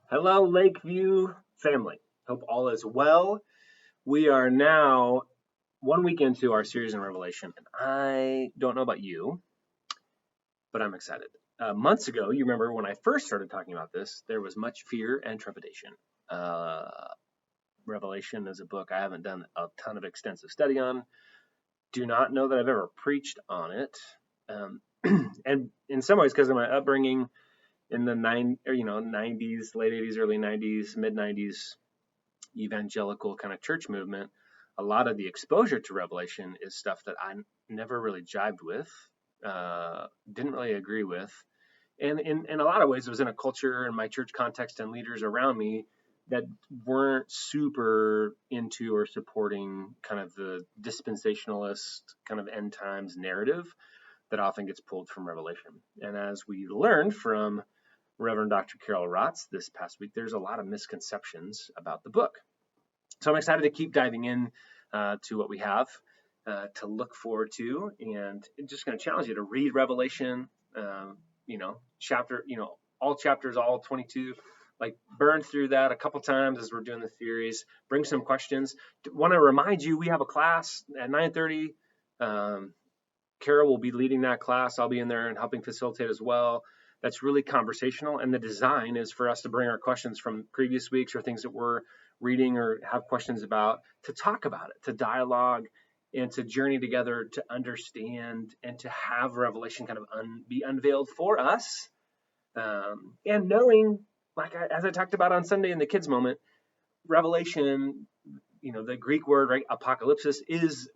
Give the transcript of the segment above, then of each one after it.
Hello, Lakeview family. Hope all is well. We are now 1 week into our series in Revelation, and I don't know about you, but I'm excited. Months ago, you remember when I first started talking about this, there was much fear and trepidation. Revelation is a book I haven't done a ton of extensive study on. Do not know that I've ever preached on it. And in some ways, because of my upbringing in the 90s, late 80s, early 90s, mid 90s, evangelical kind of church movement, a lot of the exposure to Revelation is stuff that I never really jived with, didn't really agree with. And in a lot of ways, it was in a culture and my church context and leaders around me that weren't super into or supporting kind of the dispensationalist kind of end times narrative that often gets pulled from Revelation. And as we learned from Reverend Dr. Carol Rotz this past week, there's a lot of misconceptions about the book. So I'm excited to keep diving in to what we have to look forward to, and just going to challenge you to read Revelation, chapter, all chapters, all 22, like burn through that a couple times as we're doing the series. Bring some questions. Want to remind you, we have a class at 9:30. Carol will be leading that class. I'll be in there and helping facilitate as well. That's really conversational, and the design is for us to bring our questions from previous weeks or things that we're reading or have questions about, to talk about it, to dialogue, and to journey together to understand and to have Revelation kind of be unveiled for us. And knowing, as I talked about on Sunday in the kids moment, Revelation, the Greek word, right, apocalypsis, is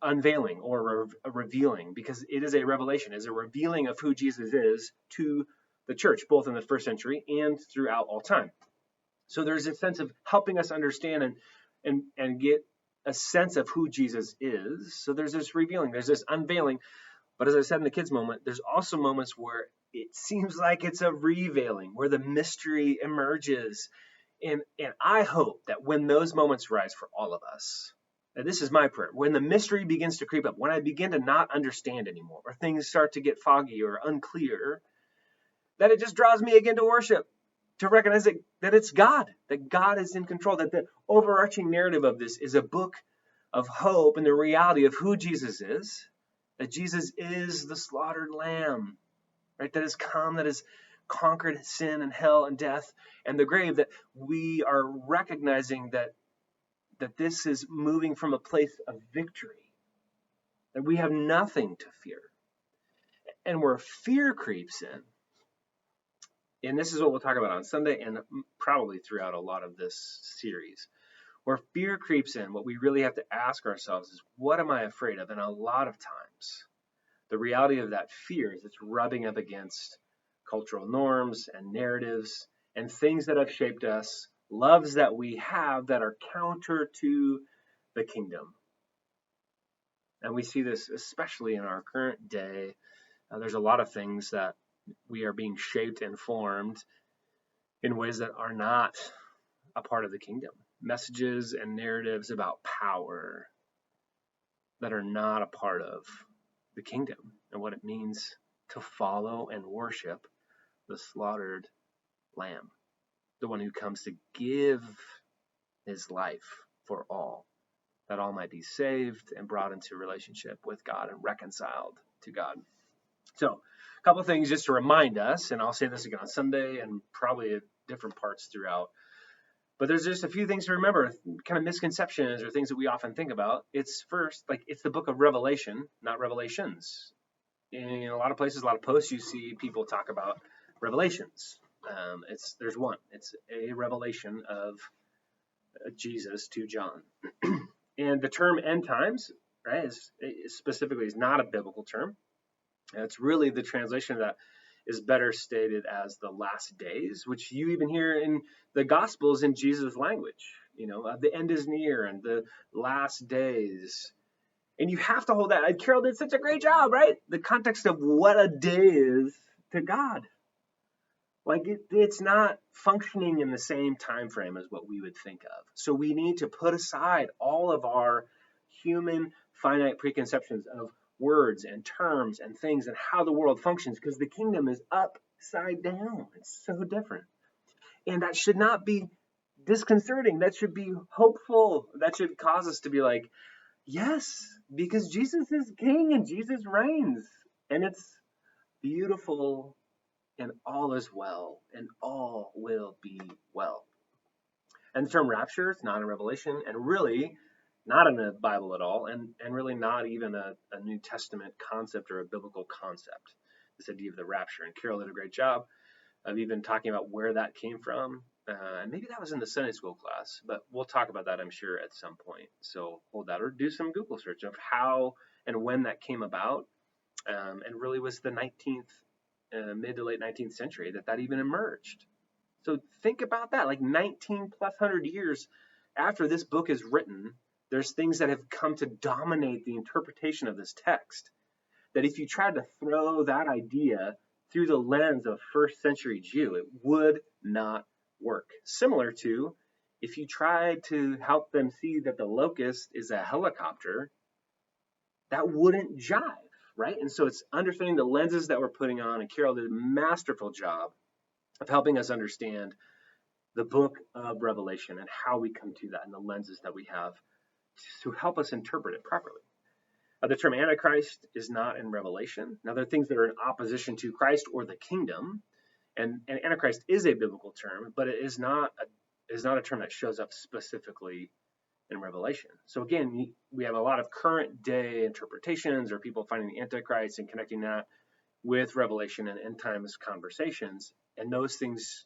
unveiling or revealing, because it is a revelation, is a revealing of who Jesus is to the church, both in the first century and throughout all time. So there's a sense of helping us understand and get a sense of who Jesus is. So there's this revealing, there's this unveiling. But as I said in the kids moment, there's also moments where it seems like it's a reveiling, where the mystery emerges. And I hope that when those moments rise for all of us, and this is my prayer, when the mystery begins to creep up, when I begin to not understand anymore, or things start to get foggy or unclear, that it just draws me again to worship, to recognize that it's God, that God is in control, that the overarching narrative of this is a book of hope and the reality of who Jesus is, that Jesus is the slaughtered lamb, right? That has come, that has conquered sin and hell and death and the grave, that we are recognizing that this is moving from a place of victory, that we have nothing to fear. And where fear creeps in, and this is what we'll talk about on Sunday and probably throughout a lot of this series, where fear creeps in, what we really have to ask ourselves is, what am I afraid of? And a lot of times, the reality of that fear is it's rubbing up against cultural norms and narratives and things that have shaped us, loves that we have that are counter to the kingdom. And we see this especially in our current day. There's a lot of things that we are being shaped and formed in ways that are not a part of the kingdom. Messages and narratives about power that are not a part of the kingdom and what it means to follow and worship the slaughtered lamb, the one who comes to give his life for all, that all might be saved and brought into relationship with God and reconciled to God. So a couple of things just to remind us, and I'll say this again on Sunday and probably at different parts throughout, but there's just a few things to remember, kind of misconceptions or things that we often think about. It's first, it's the book of Revelation, not Revelations. In a lot of places, a lot of posts, you see people talk about Revelations. There's one. It's a revelation of Jesus to John. And the term end times, right, specifically is not a biblical term. It's really the translation of that is better stated as the last days, which you even hear in the Gospels in Jesus' language. The end is near and the last days. And you have to hold that. Carol did such a great job, right? The context of what a day is to God. It's not functioning in the same time frame as what we would think of. So we need to put aside all of our human finite preconceptions of words and terms and things and how the world functions, because the kingdom is upside down. It's so different. And that should not be disconcerting. That should be hopeful. That should cause us to be like, yes, because Jesus is king and Jesus reigns. And it's beautiful and all is well and all will be well. And the term rapture is not in Revelation and really not in the Bible at all, and really not even a New Testament concept or a biblical concept, this idea of the rapture. And Carol did a great job of even talking about where that came from. And maybe that was in the Sunday school class, but we'll talk about that, I'm sure, at some point. So hold that or do some Google search of how and when that came about. And really was the 19th, mid to late 19th century that even emerged. So think about that, like 19 plus 100 years after this book is written, there's things that have come to dominate the interpretation of this text. That if you tried to throw that idea through the lens of first century Jew, it would not work. Similar to if you tried to help them see that the locust is a helicopter, that wouldn't jive, right? And so it's understanding the lenses that we're putting on, and Carol did a masterful job of helping us understand the book of Revelation and how we come to that and the lenses that we have to help us interpret it properly. The term Antichrist is not in Revelation. Now, there are things that are in opposition to Christ or the kingdom, and Antichrist is a biblical term, but it is not a term that shows up specifically in Revelation. So again, we have a lot of current day interpretations or people finding the Antichrist and connecting that with Revelation and end times conversations, and those things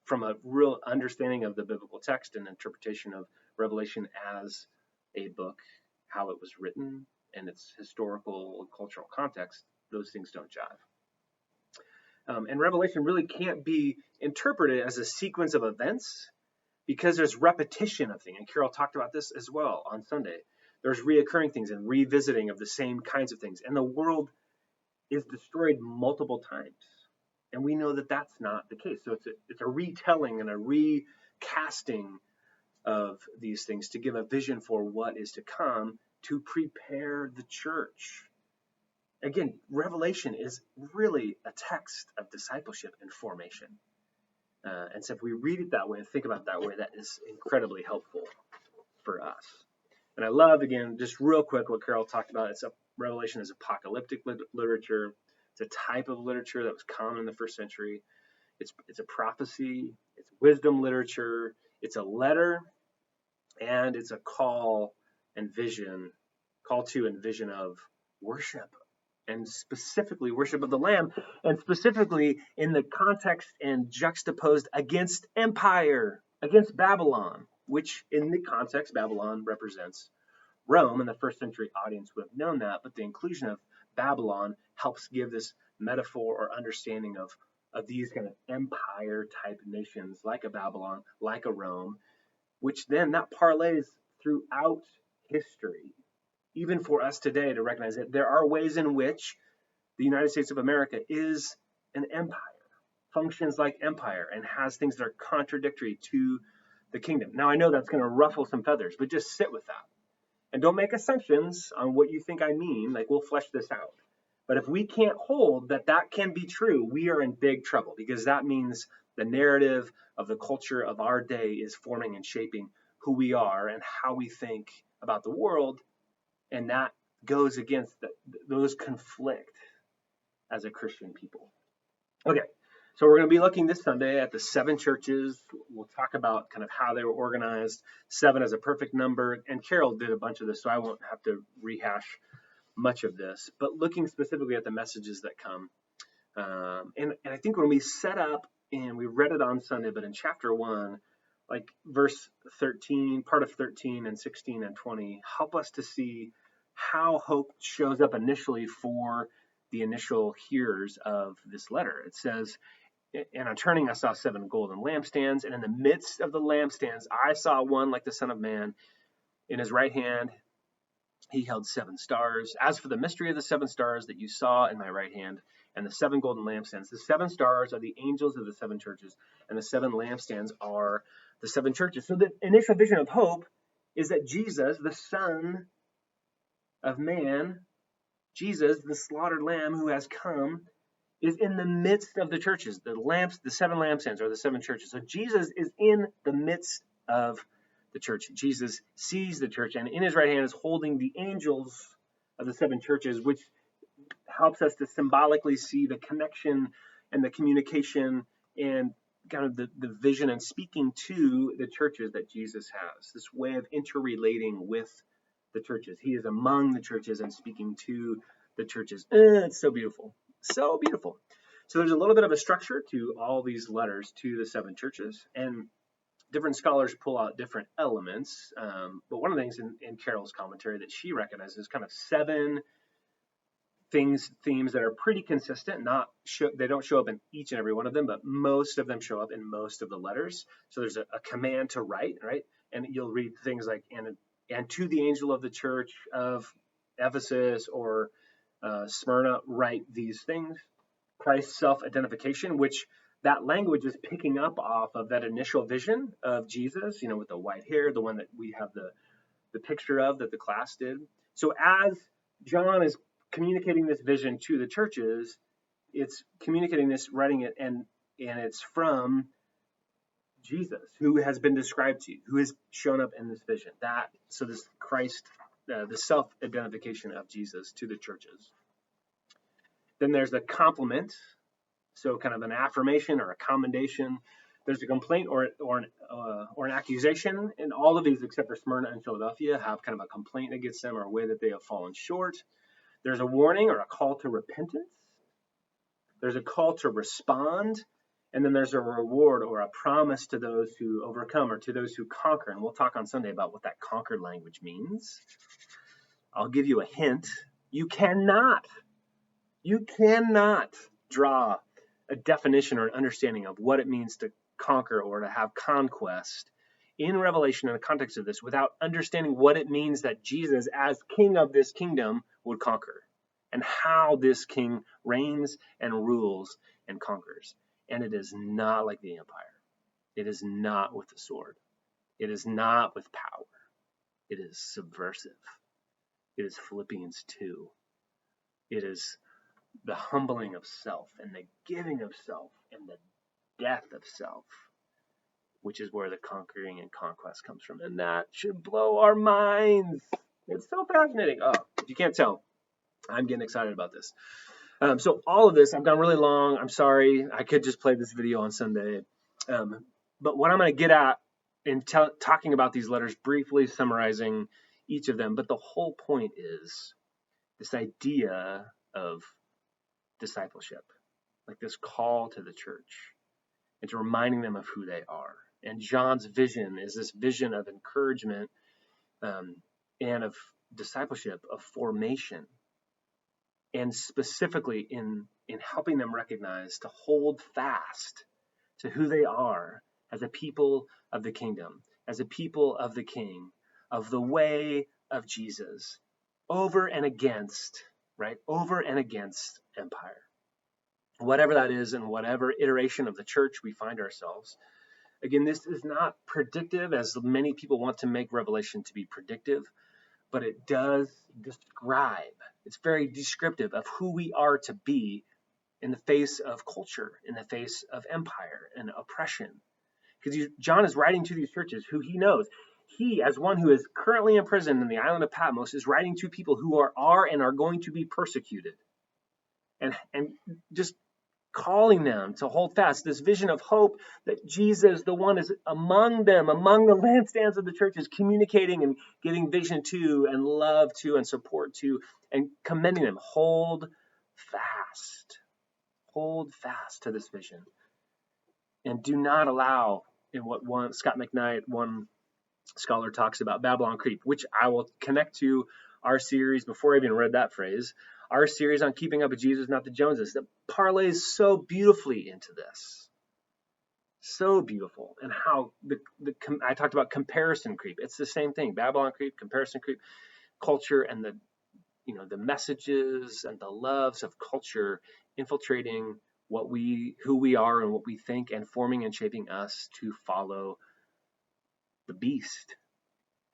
from a real understanding of the biblical text and interpretation of Revelation as a book, how it was written, and its historical and cultural context, those things don't jive. And Revelation really can't be interpreted as a sequence of events because there's repetition of things. And Carol talked about this as well on Sunday. There's reoccurring things and revisiting of the same kinds of things. And the world is destroyed multiple times. And we know that that's not the case. So it's a retelling and a recasting of these things to give a vision for what is to come, to prepare the church. Again, Revelation is really a text of discipleship and formation. And so if we read it that way and think about it that way, that is incredibly helpful for us. And I love, again, just real quick what Carol talked about. Revelation is apocalyptic literature. It's a type of literature that was common in the first century. It's a prophecy. It's wisdom literature. It's a letter. And it's a call to and vision of worship, and specifically worship of the Lamb, and specifically in the context and juxtaposed against empire, against Babylon, which in the context, Babylon represents Rome, and the first century audience would have known that, but the inclusion of Babylon helps give this metaphor or understanding of these kind of empire type nations like a Babylon, like a Rome, which then that parlays throughout history, even for us today, to recognize that there are ways in which the United States of America is an empire, functions like empire, and has things that are contradictory to the kingdom. Now, I know that's going to ruffle some feathers, but just sit with that. And don't make assumptions on what you think I mean. Like, we'll flesh this out. But if we can't hold that can be true, we are in big trouble, because that means the narrative of the culture of our day is forming and shaping who we are and how we think about the world. And that goes against those conflict as a Christian people. Okay, so we're going to be looking this Sunday at the 7 churches. We'll talk about kind of how they were organized, 7 as a perfect number. And Carol did a bunch of this, so I won't have to rehash much of this. But looking specifically at the messages that come. And I think when we set up, and we read it on Sunday, but in chapter 1, like verse 13, part of 13 and 16 and 20, help us to see how hope shows up initially for the initial hearers of this letter. It says, and on turning, I saw 7 golden lampstands, and in the midst of the lampstands, I saw one like the Son of Man. In his right hand, he held 7 stars. As for the mystery of the 7 stars that you saw in my right hand, and the 7 golden lampstands, the 7 stars are the angels of the 7 churches, and the 7 lampstands are the 7 churches. So the initial vision of hope is that Jesus, the Son of Man, Jesus, the slaughtered lamb who has come, is in the midst of the churches, the lamps, the 7 lampstands or the 7 churches. So Jesus is in the midst of the church. Jesus sees the church, and in his right hand is holding the angels of the 7 churches, which helps us to symbolically see the connection and the communication and kind of the vision and speaking to the churches that Jesus has, this way of interrelating with the churches. He is among the churches and speaking to the churches. It's so beautiful. So beautiful. So there's a little bit of a structure to all these letters to the 7 churches, and different scholars pull out different elements. But one of the things in Carol's commentary that she recognizes is kind of 7 themes that are pretty consistent. They don't show up in each and every one of them, but most of them show up in most of the letters. So there's a command to write, right? And you'll read things like, and to the angel of the church of Ephesus or Smyrna, write these things. Christ's self-identification, which that language is picking up off of that initial vision of Jesus, with the white hair, the one that we have the picture of that the class did. So as John is communicating this vision to the churches, it's communicating this, writing it, and it's from Jesus, who has been described to you, who has shown up in this vision. So this Christ, the self-identification of Jesus to the churches. Then there's the compliment, so kind of an affirmation or a commendation. There's a complaint or an accusation, and all of these, except for Smyrna and Philadelphia, have kind of a complaint against them or a way that they have fallen short. There's a warning or a call to repentance. There's a call to respond. And then there's a reward or a promise to those who overcome or to those who conquer. And we'll talk on Sunday about what that conquered language means. I'll give you a hint. You cannot draw a definition or an understanding of what it means to conquer or to have conquest in Revelation in the context of this without understanding what it means that Jesus, as king of this kingdom, would conquer, and how this king reigns and rules and conquers. And it is not like the empire. It is not with the sword. It is not with power. It is subversive. It is Philippians 2. It is the humbling of self and the giving of self and the death of self, which is where the conquering and conquest comes from. And that should blow our minds. It's so fascinating. Oh, if you can't tell, I'm getting excited about this. So all of this, I've gone really long. I'm sorry. I could just play this video on Sunday. But what I'm going to get at in talking about these letters, briefly summarizing each of them, but the whole point is this idea of discipleship, like this call to the church and to reminding them of who they are. And John's vision is this vision of encouragement and of discipleship, of formation, and specifically in helping them recognize to hold fast to who they are as a people of the kingdom, as a people of the King, of the way of Jesus, over and against empire. Whatever that is, in whatever iteration of the church we find ourselves. Again, this is not predictive, as many people want to make Revelation to be predictive, but it does describe, it's very descriptive of who we are to be in the face of culture, in the face of empire and oppression. Because John is writing to these churches who he knows. He, as one who is currently in prison in the island of Patmos, is writing to people who are and are going to be persecuted. And just calling them to hold fast this vision of hope that Jesus, the one, is among them, among the lampstands of the churches, communicating and giving vision to and love to and support to and commending them. Hold fast to this vision, and do not allow, in what Scott McKnight, one scholar, talks about, Babylon creep, which I will connect to our series before I even read that phrase. Our series on keeping up with Jesus, not the Joneses, that parlays so beautifully into this. So beautiful. And how I talked about comparison creep. It's the same thing. Babylon creep, comparison creep, culture, and the messages and the loves of culture infiltrating who we are and what we think, and forming and shaping us to follow the beast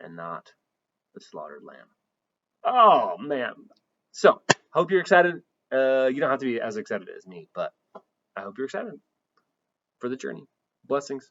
and not the slaughtered lamb. Oh man. So, hope you're excited You don't have to be as excited as me, but I hope you're excited for the journey. Blessings.